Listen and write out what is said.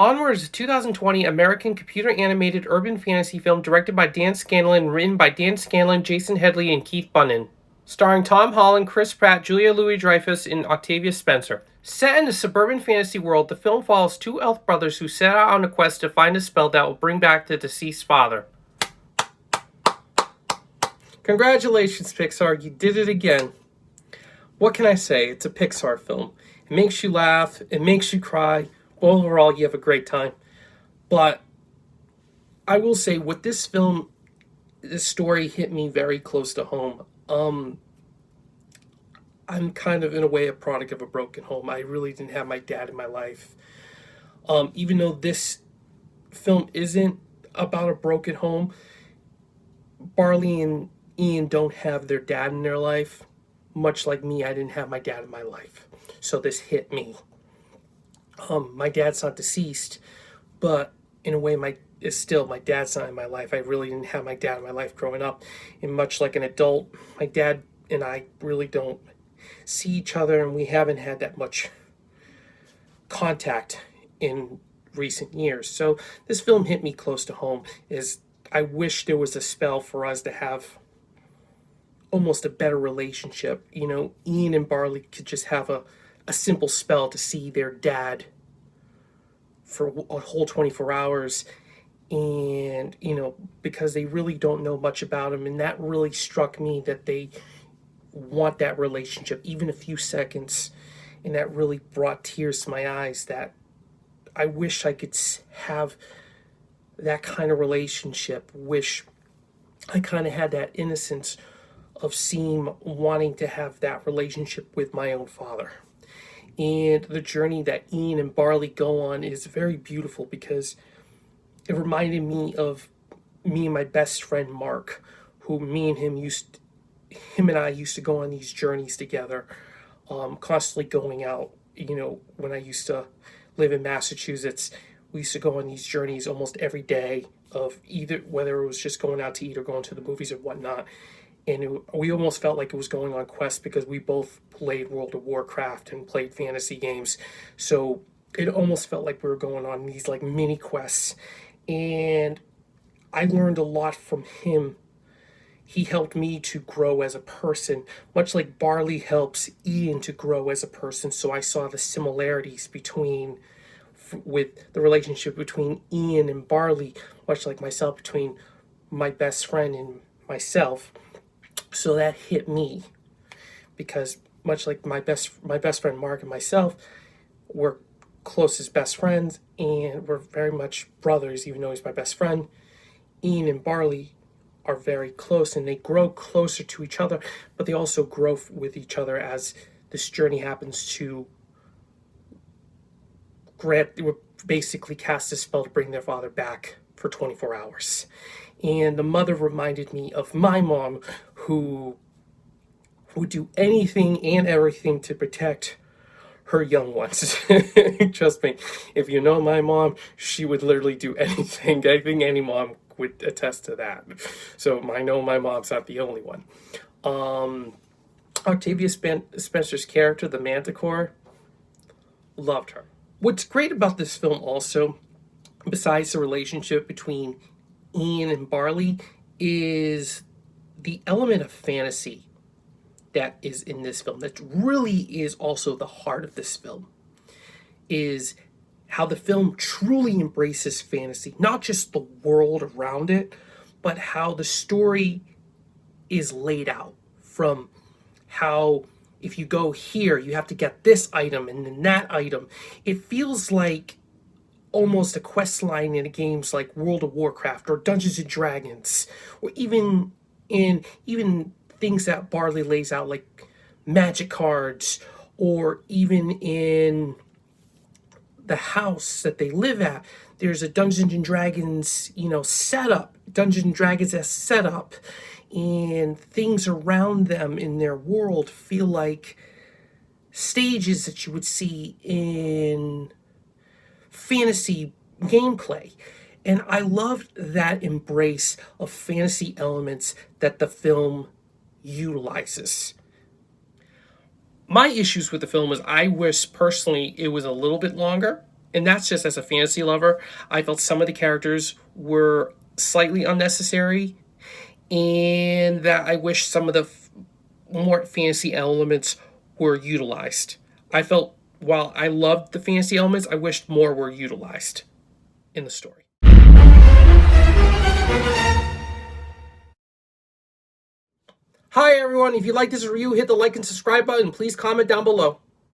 Onward is a 2020 American computer-animated urban fantasy film directed by Dan Scanlon and written by Dan Scanlon, Jason Headley, and Keith Bunnan. Starring Tom Holland, Chris Pratt, Julia Louis-Dreyfus, and Octavia Spencer. Set in a suburban fantasy world, the film follows two elf brothers who set out on a quest to find a spell that will bring back the deceased father. Congratulations, Pixar, you did it again. What can I say? It's a Pixar film. It makes you laugh, it makes you cry. Overall, you have a great time. But I will say, with this film, this story hit me very close to home. I'm kind of, in a way, a product of a broken home. I really didn't have my dad in my life. Even though this film isn't about a broken home, Barley and Ian don't have their dad in their life. Much like me, I didn't have my dad in my life. So this hit me. My dad's not deceased, but in a way, my dad's not in my life. I really didn't have my dad in my life growing up. And much like an adult, my dad and I really don't see each other, and we haven't had that much contact in recent years. So this film hit me close to home. I wish there was a spell for us to have almost a better relationship. You know, Ian and Barley could just have a simple spell to see their dad for a whole 24 hours. And, because they really don't know much about him. And that really struck me, that they want that relationship, even a few seconds. And that really brought tears to my eyes, that I wish I could have that kind of relationship. Wish I kind of had that innocence of wanting to have that relationship with my own father. And the journey that Ian and Barley go on is very beautiful, because it reminded me of me and my best friend Mark, who him and I used to go on these journeys together, constantly going out. When I used to live in Massachusetts, we used to go on these journeys almost every day, of whether it was just going out to eat or going to the movies or whatnot. And we almost felt like it was going on quests, because we both played World of Warcraft and played fantasy games. So it almost felt like we were going on these like mini quests. And I learned a lot from him. He helped me to grow as a person, much like Barley helps Ian to grow as a person. So I saw the similarities with the relationship between Ian and Barley, much like myself, between my best friend and myself. So that hit me, because much like my best friend Mark and myself, we're closest best friends, and we're very much brothers, even though he's my best friend. Ian and Barley are very close, and they grow closer to each other, but they also grow with each other as this journey happens to basically cast a spell to bring their father back for 24 hours. And the mother reminded me of my mom, who would do anything and everything to protect her young ones. Trust me, if you know my mom, she would literally do anything. I think any mom would attest to that. So I know my mom's not the only one. Octavia Spencer's character, the Manticore, loved her. What's great about this film also, besides the relationship between Ian and Barley, is the element of fantasy that is in this film. That really is also the heart of this film, is how the film truly embraces fantasy, not just the world around it, but how the story is laid out, from how if you go here, you have to get this item and then that item. It feels like almost a quest line in games like World of Warcraft or Dungeons and Dragons, or even things that Barley lays out, like magic cards, or even in the house that they live at, there's a Dungeons and Dragons, setup, Dungeons and Dragons as setup, and things around them in their world feel like stages that you would see in fantasy gameplay. And I loved that embrace of fantasy elements that the film utilizes. My issues with the film is I wish personally it was a little bit longer. And that's just as a fantasy lover. I felt some of the characters were slightly unnecessary, and that I wish some of the more fantasy elements were utilized. I felt while I loved the fantasy elements, I wished more were utilized in the story. Hi everyone, if you like this review, hit the like and subscribe button. Please comment down below.